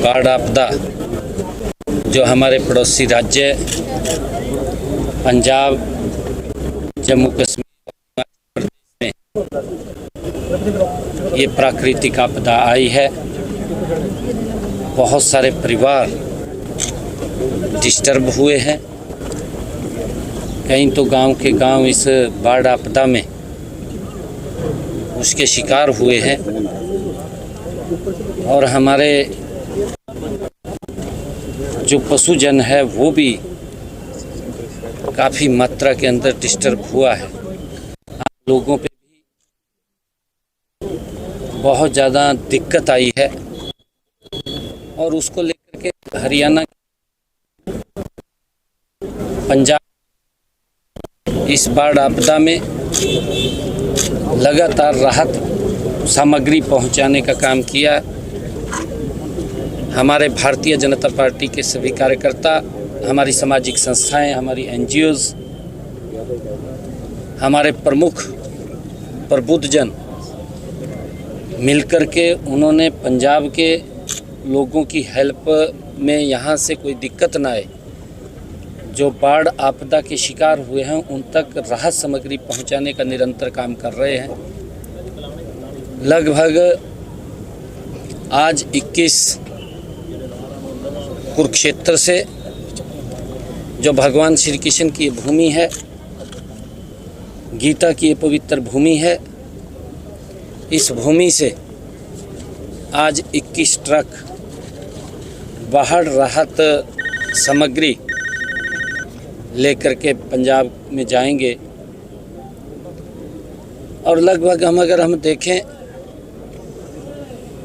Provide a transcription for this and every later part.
बाढ़ आपदा जो हमारे पड़ोसी राज्य पंजाब, जम्मू कश्मीर में ये प्राकृतिक आपदा आई है। बहुत सारे परिवार डिस्टर्ब हुए हैं। कहीं तो गांव के गांव इस बाढ़ आपदा में उसके शिकार हुए हैं और हमारे जो पशुजन है वो भी काफ़ी मात्रा के अंदर डिस्टर्ब हुआ है। लोगों पे भी बहुत ज़्यादा दिक्कत आई है और उसको लेकर के हरियाणा, पंजाब इस बाढ़ आपदा में लगातार राहत सामग्री पहुंचाने का काम किया। हमारे भारतीय जनता पार्टी के सभी कार्यकर्ता, हमारी सामाजिक संस्थाएं, हमारी एनजीओज, हमारे प्रमुख प्रबुद्धजन मिलकर के उन्होंने पंजाब के लोगों की हेल्प में यहाँ से कोई दिक्कत ना आए, जो बाढ़ आपदा के शिकार हुए हैं उन तक राहत सामग्री पहुँचाने का निरंतर काम कर रहे हैं। लगभग आज 21 कुरुक्षेत्र से, जो भगवान श्री कृष्ण की भूमि है, गीता की पवित्र भूमि है, इस भूमि से आज 21 ट्रक बाढ़ राहत सामग्री लेकर के पंजाब में जाएंगे। और लगभग अगर हम देखें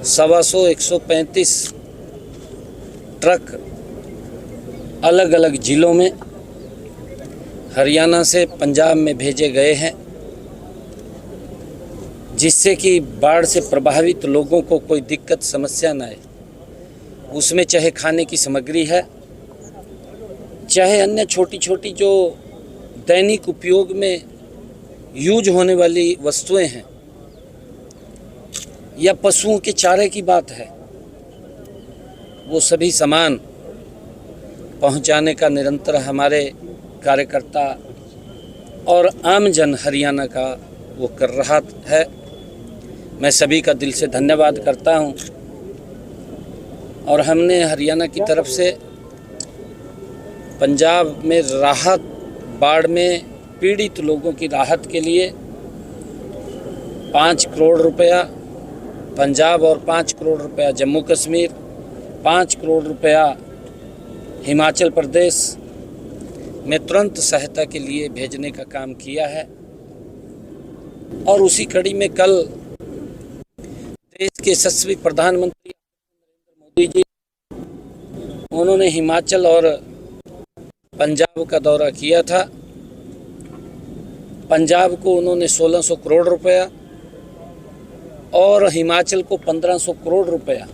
135 ट्रक अलग अलग ज़िलों में हरियाणा से पंजाब में भेजे गए हैं, जिससे कि बाढ़ से प्रभावित लोगों को कोई दिक्कत समस्या न आए। उसमें चाहे खाने की सामग्री है, चाहे अन्य छोटी छोटी जो दैनिक उपयोग में यूज होने वाली वस्तुएं हैं, या पशुओं के चारे की बात है, वो सभी सामान पहुंचाने का निरंतर हमारे कार्यकर्ता और आम जन हरियाणा का वो कर रहा है। मैं सभी का दिल से धन्यवाद करता हूं। और हमने हरियाणा की तरफ से पंजाब में राहत, बाढ़ में पीड़ित लोगों की राहत के लिए 5 करोड़ रुपया पंजाब और 5 करोड़ रुपया जम्मू कश्मीर, 5 करोड़ रुपया हिमाचल प्रदेश में तुरंत सहायता के लिए भेजने का काम किया है। और उसी कड़ी में कल देश के यशस्वी प्रधानमंत्री नरेंद्र मोदी जी, उन्होंने हिमाचल और पंजाब का दौरा किया था। पंजाब को उन्होंने 1600 करोड़ रुपया और हिमाचल को 1500 करोड़ रुपया,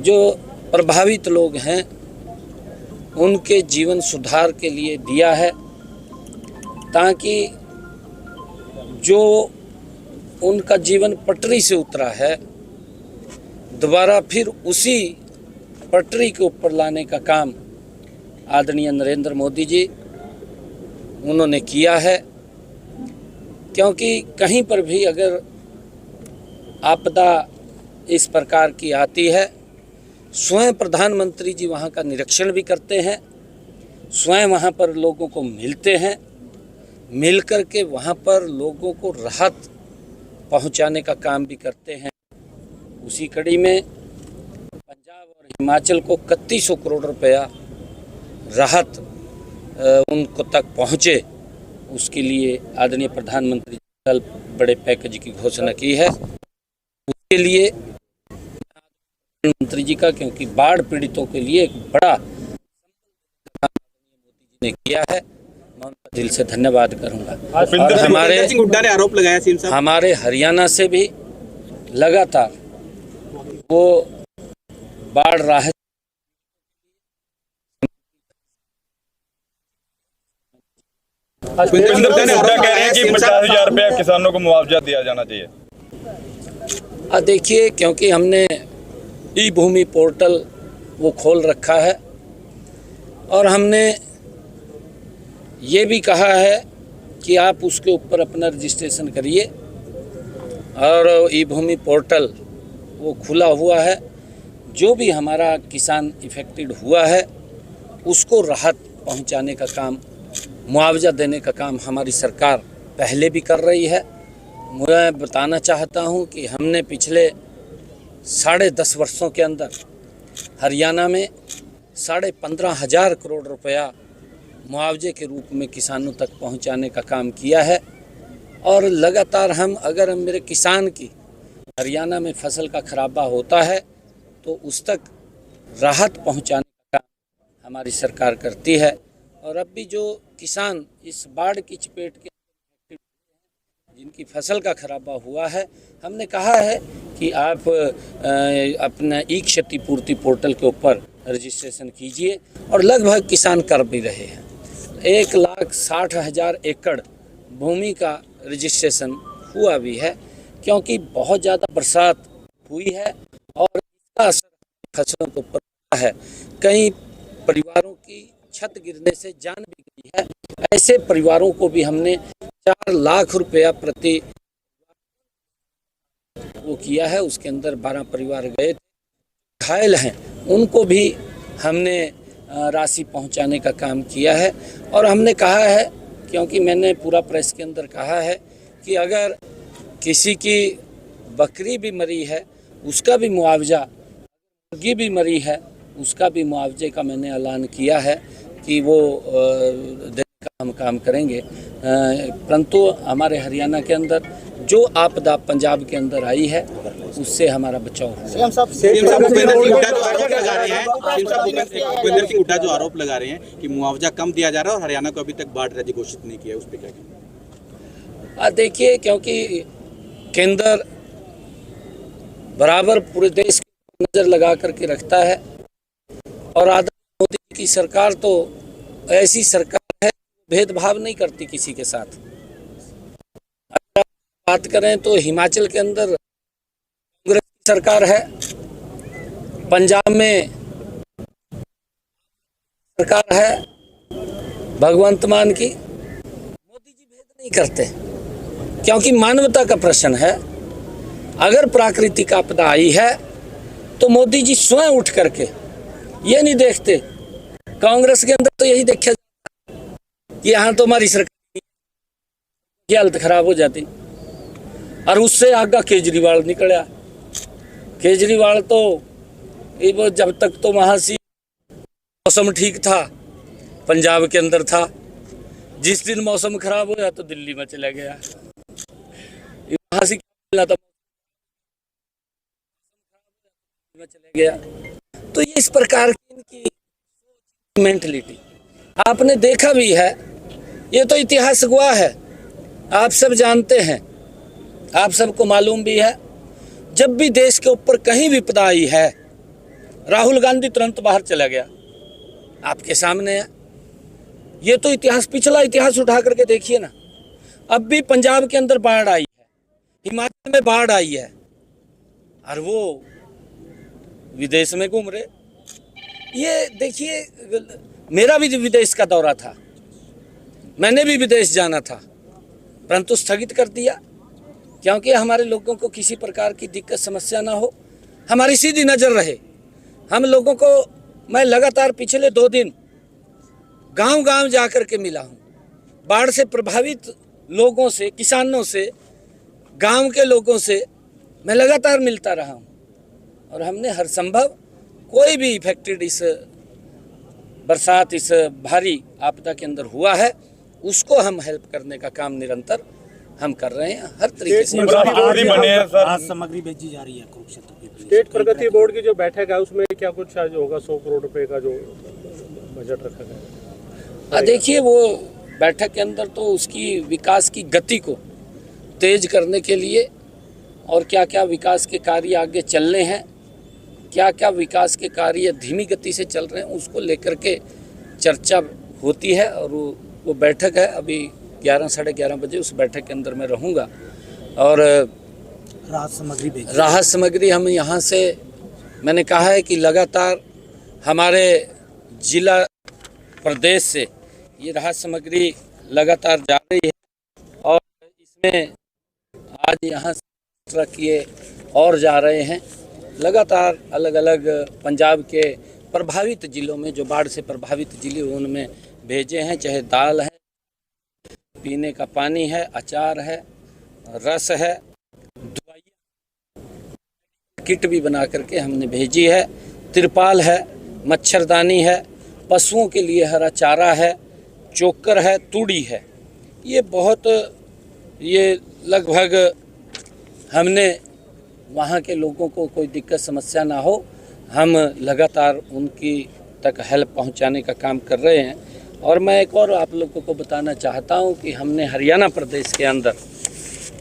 जो प्रभावित लोग हैं उनके जीवन सुधार के लिए दिया है, ताकि जो उनका जीवन पटरी से उतरा है दोबारा फिर उसी पटरी के ऊपर लाने का काम आदरणीय नरेंद्र मोदी जी उन्होंने किया है। क्योंकि कहीं पर भी अगर आपदा इस प्रकार की आती है, स्वयं प्रधानमंत्री जी वहाँ का निरीक्षण भी करते हैं, स्वयं वहाँ पर लोगों को मिलते हैं, मिल कर के वहाँ पर लोगों को राहत पहुँचाने का काम भी करते हैं। उसी कड़ी में पंजाब और हिमाचल को 3100 करोड़ रुपया राहत उनको तक पहुँचे, उसके लिए आदरणीय प्रधानमंत्री कल बड़े पैकेज की घोषणा की है। उसके लिए प्रधानमंत्री जी का, क्योंकि बाढ़ पीड़ितों के लिए एक बड़ा मोदी जी ने किया है, मैं उनका दिल से धन्यवाद करूंगा। और आरोप लगाया हमारे हरियाणा से भी लगातार वो बाढ़ राहत हुड्डा कह रहे हैं कि 50,000 रुपया किसानों को मुआवजा दिया जाना चाहिए। देखिए, क्योंकि हमने ई भूमि पोर्टल वो खोल रखा है और हमने ये भी कहा है कि आप उसके ऊपर अपना रजिस्ट्रेशन करिए और ई भूमि पोर्टल वो खुला हुआ है। जो भी हमारा किसान इफेक्टेड हुआ है उसको राहत पहुंचाने का काम, मुआवजा देने का काम हमारी सरकार पहले भी कर रही है। मैं बताना चाहता हूं कि हमने पिछले 10.5 वर्षों के अंदर हरियाणा में 15,500 करोड़ रुपया मुआवजे के रूप में किसानों तक पहुंचाने का काम किया है और लगातार अगर मेरे किसान की हरियाणा में फसल का खराबा होता है तो उस तक राहत पहुंचाने का काम हमारी सरकार करती है। और अब भी जो किसान इस बाढ़ की चपेट के जिनकी फसल का खराबा हुआ है, हमने कहा है कि आप अपना ई क्षतिपूर्ति पोर्टल के ऊपर रजिस्ट्रेशन कीजिए और लगभग किसान कर भी रहे हैं। 1,60,000 एकड़ भूमि का रजिस्ट्रेशन हुआ भी है क्योंकि बहुत ज़्यादा बरसात हुई है और इसका असर फसलों के ऊपर पड़ा है। कई परिवारों की छत गिरने से जान भी गई है। ऐसे परिवारों को भी हमने 4 लाख रुपया प्रति वो किया है। उसके अंदर 12 परिवार गए थे, घायल हैं, उनको भी हमने राशि पहुंचाने का काम किया है। और हमने कहा है, क्योंकि मैंने पूरा प्रेस के अंदर कहा है कि अगर किसी की बकरी भी मरी है उसका भी मुआवजा, मुर्गी भी मरी है उसका भी मुआवजे का मैंने ऐलान किया है कि वो देने का हम काम करेंगे। परंतु हमारे हरियाणा के अंदर जो आपदा पंजाब के अंदर आई है उससे हमारा बचाव हुआ। सीएम साहब भूपेंद्र सिंह हुड्डा जो आरोप लगा रहे हैं कि मुआवजा कम दिया जा रहा है और हरियाणा को अभी तक बाढ़ राज्य घोषित नहीं किया, उस पर क्या कहेंगे? देखिए, क्योंकि केंद्र बराबर पूरे देश की नज़र लगा करके रखता है और आदरणीय मोदी की सरकार तो ऐसी सरकार है भेदभाव नहीं करती किसी के साथ। अगर बात करें तो हिमाचल के अंदर कांग्रेस की सरकार है, पंजाब में सरकार है भगवंत मान की। मोदी जी भेद नहीं करते क्योंकि मानवता का प्रश्न है। अगर प्राकृतिक आपदा आई है तो मोदी जी स्वयं उठ करके ये नहीं देखते। कांग्रेस के अंदर तो यही देखा कि यहाँ तो हमारी सरकार की हालत खराब हो जाती और उससे आगे केजरीवाल निकला। केजरीवाल तो जब तक तो वहाँ से मौसम ठीक था, पंजाब के अंदर था, जिस दिन मौसम खराब हो गया तो दिल्ली में चला गया। वहाँ से क्या था, में चले गया। तो ये इस प्रकार की इनकी मेंटलिटी आपने देखा भी है, ये तो इतिहास गवाह है, आप सब जानते हैं, आप सबको मालूम भी है। जब भी देश के ऊपर कहीं विपदा आई है राहुल गांधी तुरंत बाहर चला गया, आपके सामने है। ये तो इतिहास, पिछला इतिहास उठा करके देखिए ना। अब भी पंजाब के अंदर बाढ़ आई है, हिमाचल में बाढ़ आई है और वो विदेश में घूम रहे। ये देखिए, मेरा भी विदेश का दौरा था, मैंने भी विदेश जाना था, परंतु स्थगित कर दिया क्योंकि हमारे लोगों को किसी प्रकार की दिक्कत समस्या ना हो, हमारी सीधी नज़र रहे। हम लोगों को, मैं लगातार पिछले 2 दिन गांव-गांव जा कर के मिला हूँ, बाढ़ से प्रभावित लोगों से, किसानों से, गांव के लोगों से मैं लगातार मिलता रहा हूँ और हमने हर संभव कोई भी इफेक्टेड इस बरसात, इस भारी आपदा के अंदर हुआ है उसको हम हेल्प करने का काम निरंतर हम कर रहे हैं हर तरीके से। आज सामग्री भेजी जा रही है कुरुक्षेत्र की। स्टेट प्रगति बोर्ड की जो बैठक है उसमें क्या कुछ आज होगा? 100 करोड़ रुपए का जो बजट रखा गया। देखिए, वो बैठक के अंदर तो उसकी विकास की गति को तेज करने के लिए और क्या क्या विकास के कार्य आगे चलने हैं, क्या क्या विकास के कार्य धीमी गति से चल रहे हैं, उसको लेकर के चर्चा होती है। और वो बैठक है अभी 11 साढ़े 11 बजे, उस बैठक के अंदर मैं रहूँगा। और राहत सामग्री हम यहाँ से मैंने कहा है कि लगातार हमारे जिला प्रदेश से ये राहत सामग्री लगातार जा रही है और इसमें आज यहाँ से ट्रकिए और जा रहे हैं। लगातार अलग अलग पंजाब के प्रभावित जिलों में, जो बाढ़ से प्रभावित जिले उनमें भेजे हैं, चाहे दाल है, पीने का पानी है, अचार है, रस है, दवाइयाँ, किट भी बना करके हमने भेजी है, तिरपाल है, मच्छरदानी है, पशुओं के लिए हरा चारा है, चोकर है, तूड़ी है। ये लगभग हमने वहाँ के लोगों को कोई दिक्कत समस्या ना हो, हम लगातार उनकी तक हेल्प पहुँचाने का काम कर रहे हैं। और मैं एक और आप लोगों को बताना चाहता हूँ कि हमने हरियाणा प्रदेश के अंदर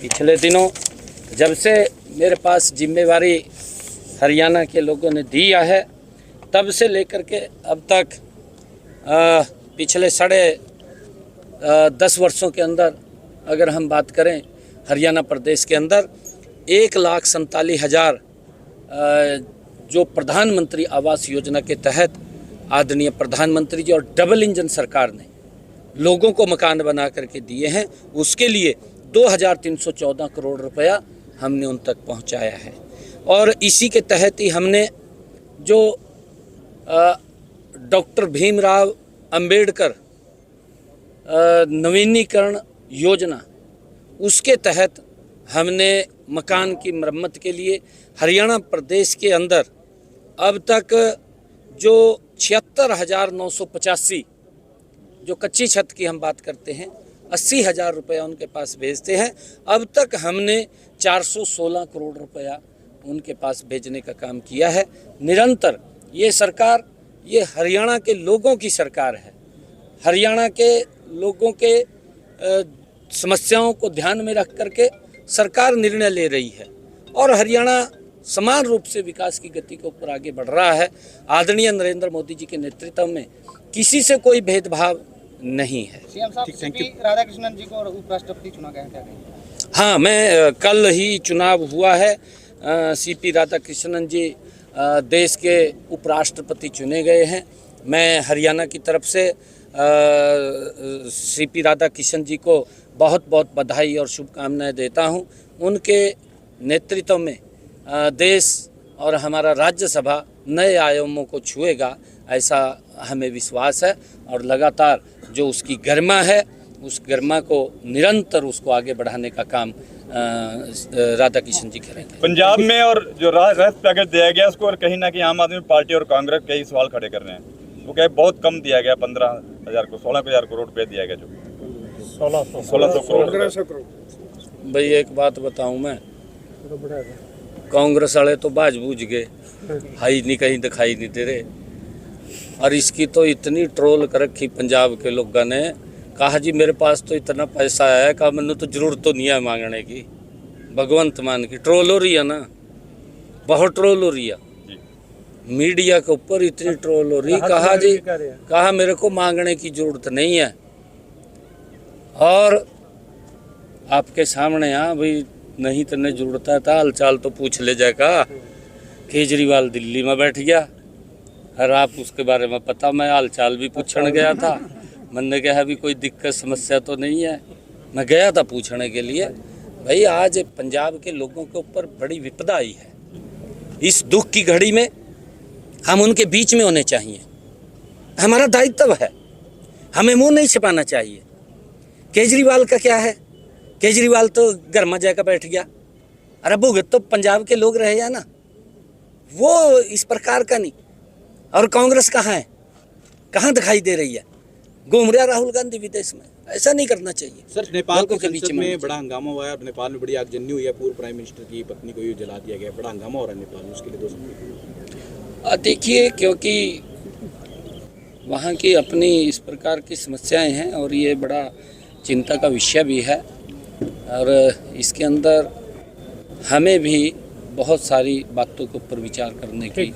पिछले दिनों जब से मेरे पास जिम्मेवारी हरियाणा के लोगों ने दिया है, तब से लेकर के अब तक पिछले 10.5 वर्षों के अंदर अगर हम बात करें, हरियाणा प्रदेश के अंदर 1,47,000 जो प्रधानमंत्री आवास योजना के तहत आदरणीय प्रधानमंत्री जी और डबल इंजन सरकार ने लोगों को मकान बना करके दिए हैं, उसके लिए 2,314 करोड़ रुपया हमने उन तक पहुंचाया है। और इसी के तहत ही हमने जो डॉक्टर भीमराव अंबेडकर नवीनीकरण योजना, उसके तहत हमने मकान की मरम्मत के लिए हरियाणा प्रदेश के अंदर अब तक जो 76,985 जो कच्ची छत की हम बात करते हैं, 80,000 रुपया उनके पास भेजते हैं। अब तक हमने 416 करोड़ रुपया उनके पास भेजने का काम किया है। निरंतर ये सरकार, ये हरियाणा के लोगों की सरकार है। हरियाणा के लोगों के समस्याओं को ध्यान में रख करके सरकार निर्णय ले रही है और हरियाणा समान रूप से विकास की गति के ऊपर आगे बढ़ रहा है। आदरणीय नरेंद्र मोदी जी के नेतृत्व में किसी से कोई भेदभाव नहीं है। सीएम साहब, सीपी राधाकृष्णन जी को उपराष्ट्रपति चुना गया है। हाँ, मैं कल ही चुनाव हुआ है। सीपी राधाकृष्णन जी देश के उपराष्ट्रपति चुने गए हैं। मैं हरियाणा की तरफ से सीपी राधाकृष्णन जी को बहुत बहुत बधाई और शुभकामनाएं देता हूं। उनके नेतृत्व में देश और हमारा राज्यसभा नए आयामों को छुएगा, ऐसा हमें विश्वास है। और लगातार जो उसकी गरिमा है, उस गरिमा को निरंतर उसको आगे बढ़ाने का काम राधाकृष्णन जी करेंगे। पंजाब में और जो राहत पैकेज दिया गया उसको, और कहीं ना कहीं आम आदमी पार्टी और कांग्रेस कई सवाल खड़े कर रहे हैं। वो कहे बहुत कम दिया गया, 15,000 को 16,000 करोड़ रुपया दिया गया, जो 1600 करोड़। भाई एक बात बताऊं मैं, कांग्रेस वाले तो बाज बूझ गए, हाई नहीं कहीं दिखाई नहीं दे रहे। और इसकी तो इतनी ट्रोल कर रखी पंजाब के लोगों ने, कहा जी मेरे पास तो इतना पैसा है, कहा मैंने तो जरूरत तो नहीं है मांगने की। भगवंत मान की ट्रोल हो रही है ना, बहुत ट्रोल हो रही है मीडिया के ऊपर, इतनी ट्रोल हो रही। कहा जी, कहा मेरे को मांगने की जरूरत नहीं है। और आपके सामने, हाँ भाई, नहीं तो नहीं जरूरत है, हाल चाल तो पूछ ले जाएगा। केजरीवाल दिल्ली में बैठ गया और आप उसके बारे में पता, मैं हाल चाल भी पूछने गया था। मैंने कहा भी कोई दिक्कत समस्या तो नहीं है, मैं गया था पूछने के लिए। भाई आज पंजाब के लोगों के ऊपर बड़ी विपदा आई है। इस दुख की घड़ी में हम उनके बीच में होने चाहिए, हमारा दायित्व है, हमें मुंह नहीं छिपाना चाहिए। केजरीवाल का क्या है, केजरीवाल तो घर में जाकर बैठ गया। अरे भुगत तो पंजाब के लोग रहे हैं ना, वो इस प्रकार का नहीं। और कांग्रेस कहाँ है, कहाँ दिखाई दे रही है, घूम रहा राहुल गांधी विदेश में। ऐसा नहीं करना चाहिए। सर, नेपाल के बीच में बड़ा हंगामा हुआ है, नेपाल में बड़ी आगजनी हुई है, पूर्व प्राइम मिनिस्टर की पत्नी को जला दिया गया, बड़ा हंगामा हो रहा है नेपाल में, उसके लिए 2 देखिए, क्योंकि वहाँ की अपनी इस प्रकार की समस्याएं हैं और ये बड़ा चिंता का विषय भी है। और इसके अंदर हमें भी बहुत सारी बातों के ऊपर विचार करने की